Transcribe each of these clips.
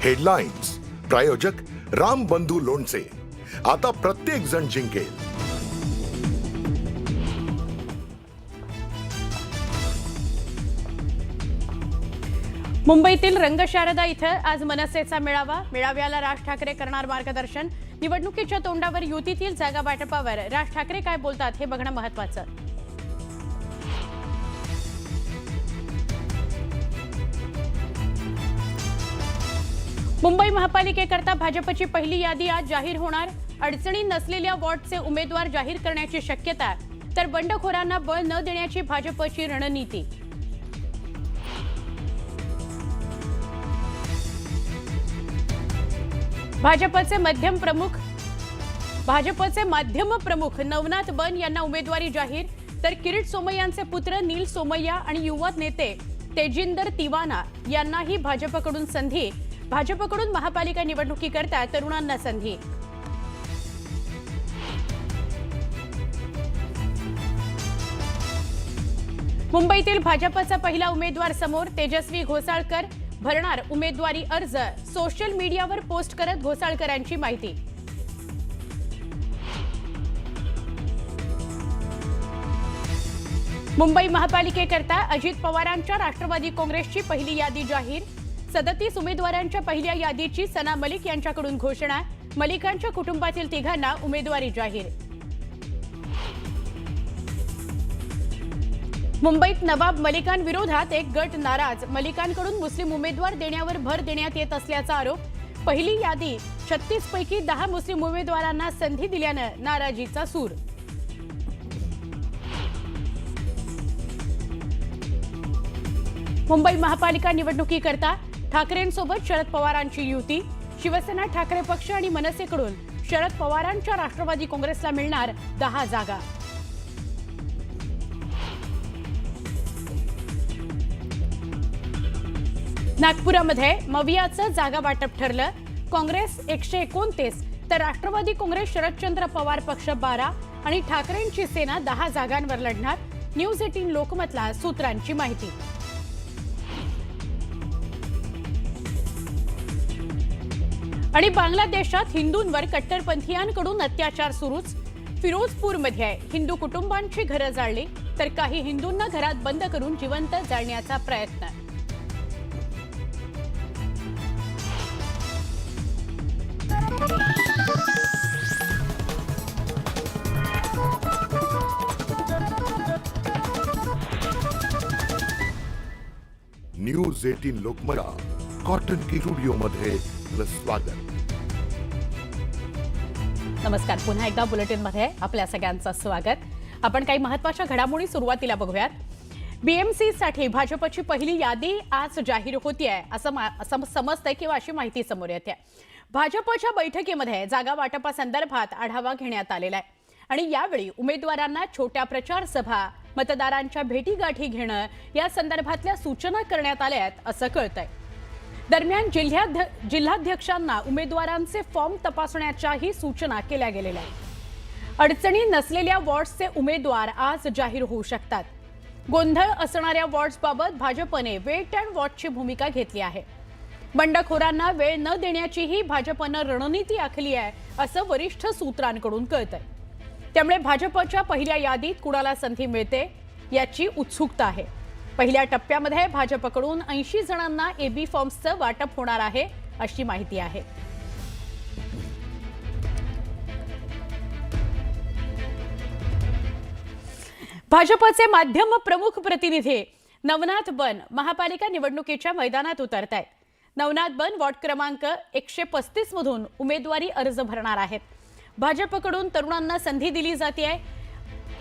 Headlines प्रायोजक राम बंधू लोणचे। आता प्रत्येक जण जिंकेल। मुंबईतील रंगशारदा इथं आज मनसेचा मेळावा। मेळाव्याला राज ठाकरे करणार मार्गदर्शन। निवडणुकीच्या तोंडावर युतीतील जागा वाटपावर राज ठाकरे काय बोलतात हे बघणं महत्त्वाचं। मुंबई महापालिकेकरता भाजपची पहिली यादी आज जाहीर होणार। अडचणी नसलेल्या वॉर्डचे उमेदवार जाहीर करण्याची शक्यता, तर बंडखोरांना बळ न देण्याची भाजपची रणनीती। भाजपचे माध्यम प्रमुख नवनाथ बन यांना उमेदवारी जाहीर, तर किरीट सोमय्यांचे पुत्र नील सोमय्या आणि युवा नेते तेजिंदर तिवाना यांनाही भाजपकडून संधी। भाजपकडून महापालिका निवडणुकीकरता तरुणांना संधी। मुंबईतील भाजपचा पहिला उमेदवार समोर। तेजस्वी घोसाळकर भरणार उमेदवारी अर्ज। सोशल मीडियावर पोस्ट करत घोसाळकरांची माहिती। मुंबई महापालिकेकरता अजित पवारांच्या राष्ट्रवादी काँग्रेसची पहिली यादी जाहीर। 37 उमेदवारांच्या पहिल्या यादीची सना मलिक यांच्याकडून घोषणा। मलिकांच्या कुटुंबातील तिघांना उमेदवारी जाहीर। मुंबईत नवाब मलिकांविरोधात एक गट नाराज। मलिकांकडून मुस्लिम उमेदवार देण्यावर भर देण्यात येत असल्याचा आरोप। पहिली यादी 36 पैकी 10 मुस्लिम उमेदवारांना संधी दिल्यानं नाराजीचा सूर। मुंबई महापालिका निवडणुकीकरता ठाकरेंसोबत शरद पवारांची युती। शिवसेना ठाकरे पक्ष आणि मनसेकडून शरद पवारांच्या राष्ट्रवादी काँग्रेसला मिळणार 10 जागा। नागपुरामध्ये मवियाचं जागा वाटप ठरलं। काँग्रेस 129, तर राष्ट्रवादी काँग्रेस शरदचंद्र पवार पक्ष 12 आणि ठाकरेंची सेना 10 जागांवर लढणार। न्यूज 18 लोकमतला सूत्रांची माहिती। आणि बांगलादेशात हिंदूंवर कट्टरपंथीयांकडून अत्याचार सुरूच। फिरोजपूरमध्ये हिंदू कुटुंबांची घरं जाळली, तर काही हिंदूंना घरात बंद करून जिवंत जाळण्याचा प्रयत्न। न्यूज 18 लोकमतला कॉटन की स्टुडिओ मध्ये स्वागत। नमस्कार, पुन्हा एकदा बुलेटिन मध्ये आपल्या सगळ्यांचं स्वागत। आपण काही महत्त्वाच्या घडामोडी सुरुवातीला बघूयात। बीएमसी साठी भाजपची पहिली यादी आज जाहीर होतीये असं समजतंय किंवा अशी माहिती समोर येते। भाजपच्या बैठकीमध्ये जागा वाटपासंदर्भात आढावा घेण्यात आलेला आहे आणि यावेळी उमेदवारांना छोट्या प्रचार सभा, मतदारांच्या भेटीगाठी घेणं या संदर्भातल्या सूचना करण्यात आल्या आहेत असं कळतंय। दरम्यान जिल्हाध्यक्षांना उमेदवारांचे फॉर्म तपासण्याच्याही सूचना केल्या गेलेल्या आहेत। अडचणी नसलेल्या वॉर्ड्सचे उमेदवार आज जाहीर होऊ शकतात। गोंधळ असणाऱ्या वॉर्ड्सबाबत भाजपने वेट अँड वॉचची भूमिका घेतली आहे। बंडखोरांना वेळ न देण्याचीही भाजपनं रणनीती आखली आहे असं वरिष्ठ सूत्रांकडून कळतंय। त्यामुळे भाजपच्या पहिल्या यादीत कुणाला संधी मिळते याची उत्सुकता आहे। पहिल्या टप्प्यामध्ये भाजपकडून 80 जणांना एबी फॉर्म्सचं वाटप होणार आहे अशी माहिती आहे। भाजपचे माध्यम प्रमुख प्रतिनिधी नवनाथ बन महापालिका निवडणुकीच्या मैदानात उतरत आहेत। नवनाथ बन वॉर्ड क्रमांक 135 मधून उमेदवारी अर्ज भरणार आहेत। भाजपकडून तरुणांना संधी दिली जाते,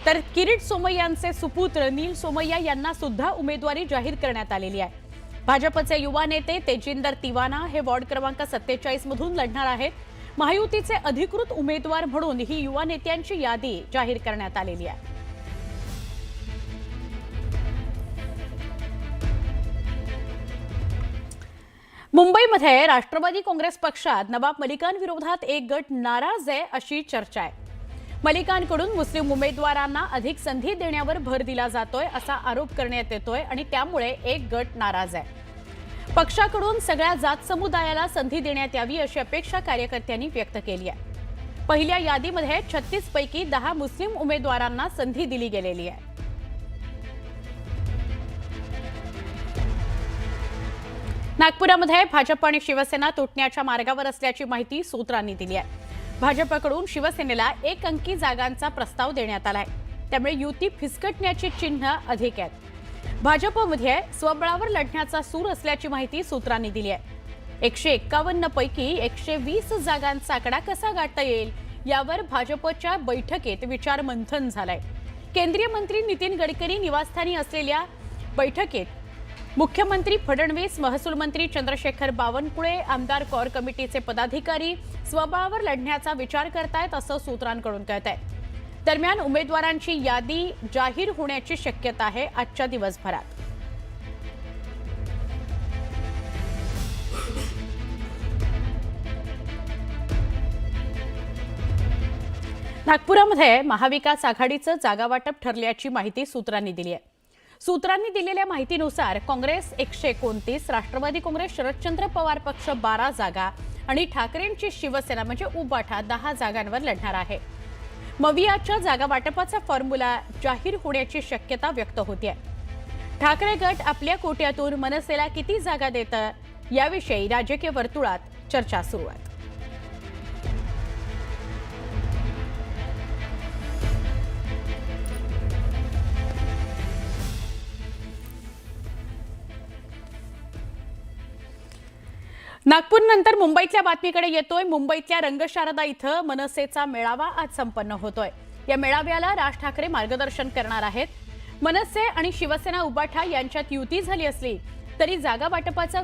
तर किरीट सोमय्यांचे सुपुत्र नील सोमय्या यांना सुद्धा उमेदवारी जाहीर करण्यात आलेली आहे। भाजपचे युवा नेते तेजिंदर तिवाना हे वॉर्ड क्रमांक 47 मधून लढणार आहेत। महायुतीचे अधिकृत उमेदवार म्हणून ही युवा नेत्यांची यादी जाहीर करण्यात आलेली आहे। मुंबईमध्ये राष्ट्रवादी काँग्रेस पक्षात नवाब मलिकांविरोधात एक गट नाराज आहे अशी चर्चा आहे। मलिकांकडून मुस्लिम उमेदवारांना अधिक संधी देण्यावर भर दिला जातोय असा आरोप करण्यात येतोय आणि त्यामुळे एक गट नाराज आहे। पक्षाकडून सगळ्या जात समुदायाला संधी देण्यात यावी अशी अपेक्षा कार्यकर्त्यांनी व्यक्त केली आहे. पहिल्या यादीमध्ये 36 पैकी 10 मुस्लिम उमेदवारांना संधी दिली गेलेली आहे. नागपुरामध्ये भाजप आणि शिवसेना तुटण्याच्या मार्गावर असल्याची माहिती सूत्रांनी दिली आहे. भाजपकडून शिवसेनेला 1 अंकी जागांचा प्रस्ताव देण्यात आलाय. त्यामुळे युती फिसकटण्याची चिन्ह अधिक आहेत. भाजपमध्ये स्वबळावर लढण्याचा सूर असल्याची माहिती सूत्रांनी दिली आहे. 151 पैकी 120 जागांचा आकडा कसा गाठता येईल यावर भाजपच्या बैठकीत विचारमंथन झालंय. केंद्रीय मंत्री नितीन गडकरी निवासस्थानी असलेल्या बैठकीत मुख्यमंत्री फडणवीस, महसूल मंत्री चंद्रशेखर बावनकुळे, आमदार कोर कमिटीचे पदाधिकारी स्वबळावर लढण्याचा विचार करतायत असं सूत्रांकडून कळतंय. दरम्यान उमेदवारांची यादी जाहीर होण्याची शक्यता आहे आजच्या दिवसभरात. नागपुरामध्ये महाविकास आघाडीचं जागावाटप ठरल्याची माहिती सूत्रांनी दिली आहे. सूत्रांनी दिलेल्या माहितीनुसार काँग्रेस 129, राष्ट्रवादी काँग्रेस शरदचंद्र पवार पक्ष 12 जागा आणि ठाकरेंची शिवसेना म्हणजे उबाठा 10 जागांवर लढणार आहे. मवियाच्या जागा वाटपाचा फॉर्म्युला जाहीर होण्याची शक्यता व्यक्त होते. ठाकरे गट आपल्या कोट्यातून मनसेला किती जागा देतं याविषयी राजकीय वर्तुळात चर्चा सुरू आहे. नागपूरनंतर मुंबईतल्या बातमीकडे येतोय. मुंबईतल्या रंगशारदा इथं मनसेचा मेळावा आज संपन्न होतोय. या मेळाव्याला राज ठाकरे मार्गदर्शन करणार आहेत. मनसे आणि शिवसेना उबाठा यांच्यात युती झाली असली तरी जागा वाटपाचा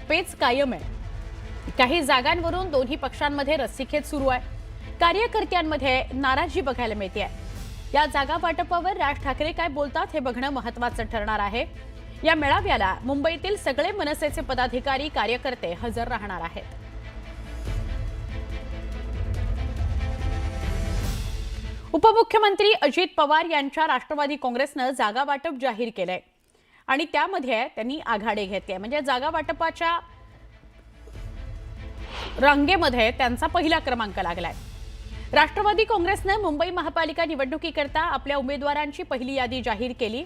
पेच कायम आहे. काही जागांवरून दोन्ही पक्षांमध्ये रस्सीखेच सुरू आहे. कार्यकर्त्यांमध्ये नाराजी बघायला मिळते. या जागा वाटपावर राज ठाकरे काय बोलतात हे बघणं महत्त्वाचं ठरणार आहे. या मेळाव्याला मुंबईतील सगळे मनसेचे पदाधिकारी कार्यकर्ते हजर राहणार आहेत. उपमुख्यमंत्री अजित पवार यांच्या राष्ट्रवादी काँग्रेसनं जागा वाटप जाहीर केलंय आणि त्यामध्ये त्यांनी आघाडी घेतली आहे. म्हणजे जागा वाटपाच्या रांगेमध्ये त्यांचा पहिला क्रमांक लागलाय. राष्ट्रवादी काँग्रेसनं मुंबई महापालिका निवडणुकीकरता आपल्या उमेदवारांची पहिली यादी जाहीर केली.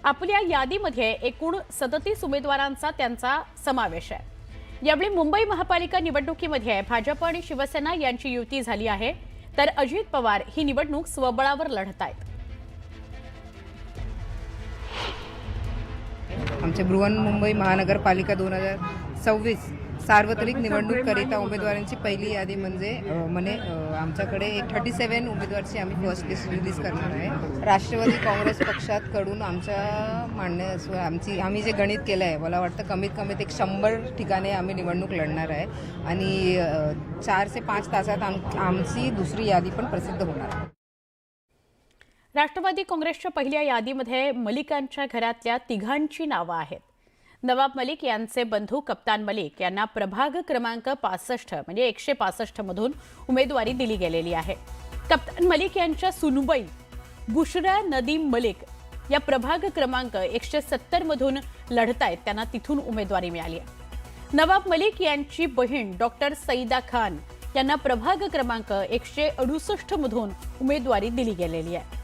आपल्या यादीमध्ये एकूण 37 उमेदवारांचा त्यांचा समावेश आहे. यावेळी मुंबई महापालिका निवडणुकीमध्ये भाजप आणि शिवसेना यांची युती झाली आहे, तर अजित पवार ही निवडणूक स्वबळावर लढत आहेत. आमच्या बृहन्मुंबई महानगरपालिका 2026 सार्वत्रिक निवडणूककरिता उमेदवारांची पहिली यादी म्हणजे आमच्याकडे 37 उमेदवारची आम्ही फर्स्ट लिस्ट रिलीज करणार आहे. राष्ट्रवादी काँग्रेस पक्षाकडून आम्ही जे गणित केलं आहे, मला वाटतं कमीत कमी 100 ठिकाणी आम्ही निवडणूक लढणार आहे आणि 4 ते 5 तासात आमची दुसरी यादी पण प्रसिद्ध होणार आहे. राष्ट्रवादी काँग्रेसच्या पहिल्या यादीमध्ये मलिकांच्या घरातल्या तिघांची नावं आहेत. नवाब मलिक यांचे बंधू कप्तान मलिक यांना प्रभाग क्रमांक 65 म्हणजे 165 मधून उमेदवारी दिली गेलेली आहे. कप्तान मलिक यांच्या सुनबाई बुशरा नदीम मलिक या प्रभाग क्रमांक 170 मधून लढतायत, त्यांना तिथून उमेदवारी मिळाली आहे. नवाब मलिक यांची बहीण डॉक्टर सईदा खान यांना प्रभाग क्रमांक 168 मधून उमेदवारी दिली गेलेली आहे.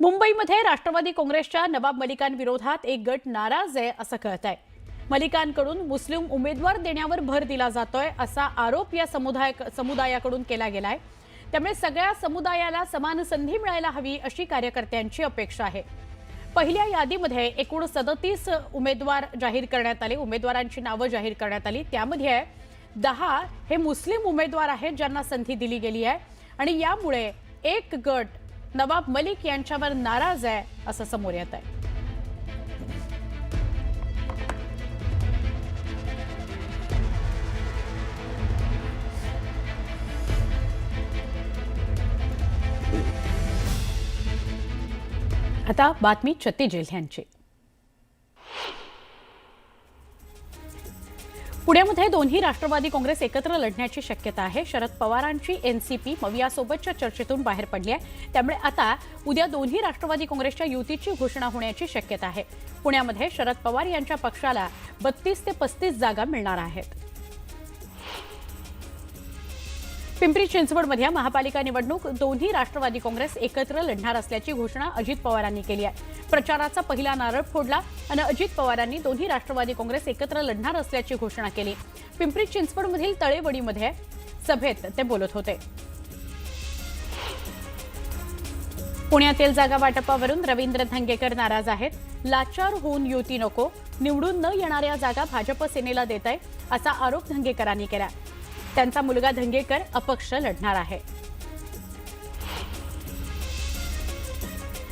मुंबईमध्ये राष्ट्रवादी काँग्रेसच्या नवाब मलिकांविरोधात एक गट नाराज आहे असं कळत आहे. मलिकांकडून मुस्लिम उमेदवार देण्यावर भर दिला जातोय असा आरोप या समुदायाकडून केला गेलाय. त्यामुळे सगळ्या समुदायाला समान संधी मिळायला हवी अशी कार्यकर्त्यांची अपेक्षा आहे. पहिल्या यादीमध्ये एकूण 37 उमेदवार जाहीर करण्यात आले. उमेदवारांची नावं जाहीर करण्यात आली. त्यामध्ये 10 हे मुस्लिम उमेदवार आहेत ज्यांना संधी दिली गेली आहे आणि यामुळे एक गट नवाब मलिक यांच्यावर नाराज आहे असं समोर येत आहे. आता बातमी छत्तीस जिल्ह्यांची. पुण्यामध्ये दोन्ही राष्ट्रवादी काँग्रेस एकत्र लढण्याची शक्यता आहे. शरद पवारांची एनसीपी मवियासोबतच्या चर्चेतून बाहेर पडली आहे. त्यामुळे आता उद्या दोन्ही राष्ट्रवादी काँग्रेसच्या युतीची घोषणा होण्याची शक्यता आहे. पुण्यामध्ये शरद पवार यांच्या पक्षाला 32 ते 35 जागा मिळणार आहेत. पिंपरी चिंचवडमध्ये महापालिका निवडणूक दोन्ही राष्ट्रवादी काँग्रेस एकत्र लढणार असल्याची घोषणा अजित पवारांनी केली आहे. प्रचाराचा पहिला नारळ फोडला आणि अजित पवारांनी दोन्ही राष्ट्रवादी काँग्रेस एकत्र लढणार असल्याची घोषणा केली. पिंपरी चिंचवडमधील तळेवडीमध्ये सभेत ते बोलत होते. पुण्यातील जागा वाटपावरून रवींद्र धंगेकर नाराज आहेत. लाचार होऊन युती नको, निवडून न येणाऱ्या जागा भाजप सेनेला देत आहे असा आरोप धंगेकरांनी केला. त्यांचा मुलगा धंगेकर अपक्ष लढणार आहे.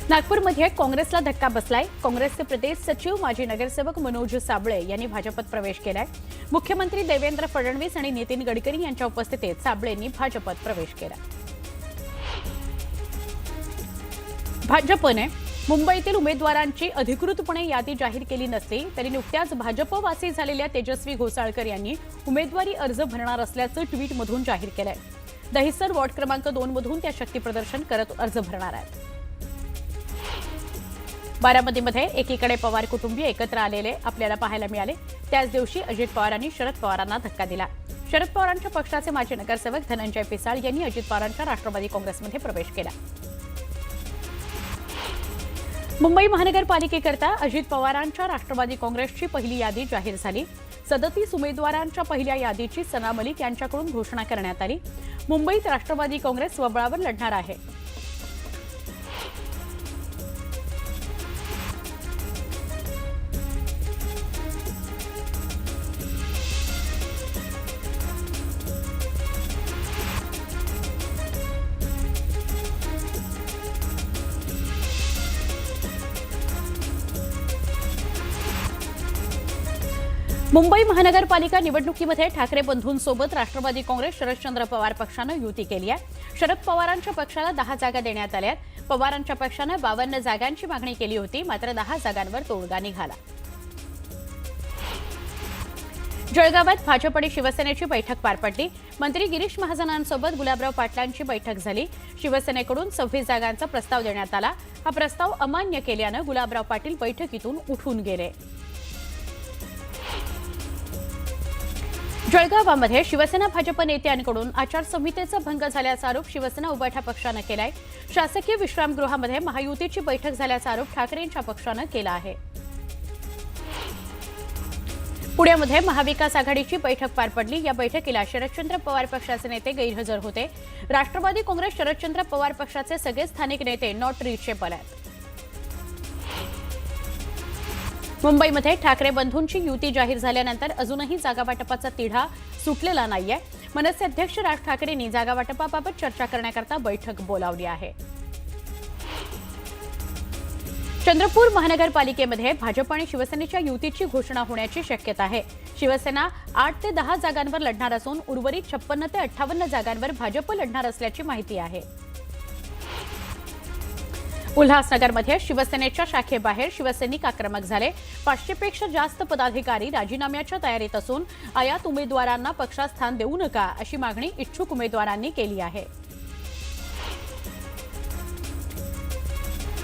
नागपूरमध्ये काँग्रेसला धक्का बसलाय. काँग्रेसचे प्रदेश सचिव माजी नगरसेवक मनोज साबळे यांनी भाजपात प्रवेश केलाय. मुख्यमंत्री देवेंद्र फडणवीस आणि नितीन गडकरी यांच्या उपस्थितीत साबळेंनी भाजपात प्रवेश केला. भाजपने मुंबईतील उमेदवारांची अधिकृतपणे यादी जाहीर केली नसली तरी नुकत्याच भाजपवासी झालेल्या तेजस्वी घोसाळकर यांनी उमेदवारी अर्ज भरणार असल्याचं ट्विटमधून जाहीर केलंय. दहिसर वॉर्ड क्रमांक 2 मधून त्या शक्तीप्रदर्शन करत अर्ज भरणार आहेत. बारामतीमध्ये एकीकडे पवार कुटुंबीय एकत्र आलेले आपल्याला पाहायला मिळाले. त्याच दिवशी अजित पवारांनी शरद पवारांना धक्का दिला. शरद पवारांच्या पक्षाचे माजी नगरसेवक धनंजय पिसाळ यांनी अजित पवारांच्या राष्ट्रवादी काँग्रेसमध्ये प्रवेश केला. मुंबई महानगरपालिकेकरता अजित पवारांच्या राष्ट्रवादी काँग्रेसची पहिली यादी जाहीर झाली. 37 उमेदवारांच्या पहिल्या यादीची सना मलिक यांच्याकडून घोषणा करण्यात आली. मुंबईत राष्ट्रवादी काँग्रेस स्वबळावर लढणार आहे. मुंबई महानगरपालिका निवडणुकीमध्ये ठाकरे बंधूंसोबत राष्ट्रवादी काँग्रेस शरदचंद्र पवार पक्षानं युती केली आहे. शरद पवारांच्या पक्षाला 10 जागा देण्यात आल्या. पवारांच्या पक्षानं 52 जागांची मागणी केली होती, मात्र 10 जागांवर तोडगा निघाला. जळगावात भाजप आणि शिवसेनेची बैठक पार पडली. मंत्री गिरीश महाजनांसोबत गुलाबराव पाटलांची बैठक झाली. शिवसेनेकडून 26 जागांचा प्रस्ताव देण्यात आला. हा प्रस्ताव अमान्य केल्यानं गुलाबराव पाटील बैठकीतून उठून गेले. जळगावामध्ये शिवसेना भाजप नेत्यांकडून आचारसंहितेचा भंग झाल्याचा आरोप शिवसेना उभाठा पक्षानं केलाय. शासकीय विश्रामगृहामध्ये महायुतीची बैठक झाल्याचा आरोप ठाकरेंच्या पक्षानं केला आहे. पुण्यामध्ये महाविकास आघाडीची बैठक पार पडली. या बैठकीला शरदचंद्र पवार पक्षाचे नेते गैरहजर होते. राष्ट्रवादी काँग्रेस शरदचंद्र पवार पक्षाचे सगळे स्थानिक नेते नॉट रिचेबल आहेत. मुंबईमध्ये ठाकरे बंधूंची युती जाहीर झाल्यानंतर अजूनही जागावाटपाचा तिढा सुटलेला नाहीये. मनसे अध्यक्ष राज ठाकरेंनी जागावाटपाबाबत चर्चा करण्याकरता बैठक बोलावली आहे. चंद्रपूर महानगरपालिकेमध्ये भाजप आणि शिवसेनेच्या युतीची घोषणा होण्याची शक्यता आहे. शिवसेना 8 ते 10 जागांवर लढणार असून उर्वरित 56 ते 58 जागांवर भाजप लढणार असल्याची माहिती आहे. उल्हासनगरमध्ये शिवसेनेच्या शाखेबाहेर शिवसैनिक आक्रमक झाले. 500 पेक्षा जास्त पदाधिकारी राजीनाम्याच्या तयारीत असून आयात उमेदवारांना पक्षात स्थान देऊ नका अशी मागणी इच्छुक उमेदवारांनी केली आहे.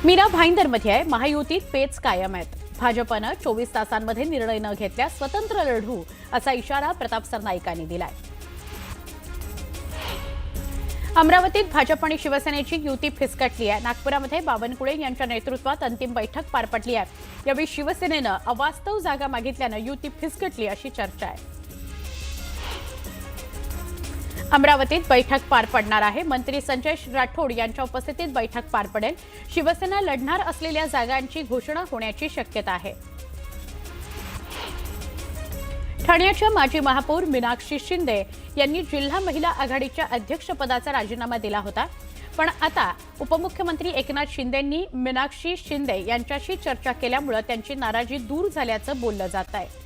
मीरा भाईंदरमध्ये महायुतीत पेच कायम आहेत. भाजपनं 24 तासांमध्ये निर्णय न घेतल्यास स्वतंत्र लढू असा इशारा प्रताप सरनाईकांनी दिलाय. अमरावतीत भाजप आणि शिवसेनेची युती फिसकटली आहे. नागपुरामध्ये बावनकुळे यांच्या नेतृत्वात अंतिम बैठक पार पडली आहे. यावेळी शिवसेनेनं अवास्तव जागा मागितल्यानं युती फिसकटली अशी चर्चा आहे. अमरावतीत बैठक पार पडणार आहे. मंत्री संजय राठोड यांच्या उपस्थितीत बैठक पार पडेल. शिवसेना लढणार असलेल्या जागांची घोषणा होण्याची शक्यता आहे. ठाण्याच्या माजी महापौर मीनाक्षी शिंदे यांनी जिल्हा महिला आघाडीच्या अध्यक्षपदाचा राजीनामा दिला होता. पण आता उपमुख्यमंत्री एकनाथ शिंदेंनी मीनाक्षी शिंदे यांच्याशी चर्चा केल्यामुळे त्यांची नाराजी दूर झाल्याचं बोललं जात आहे.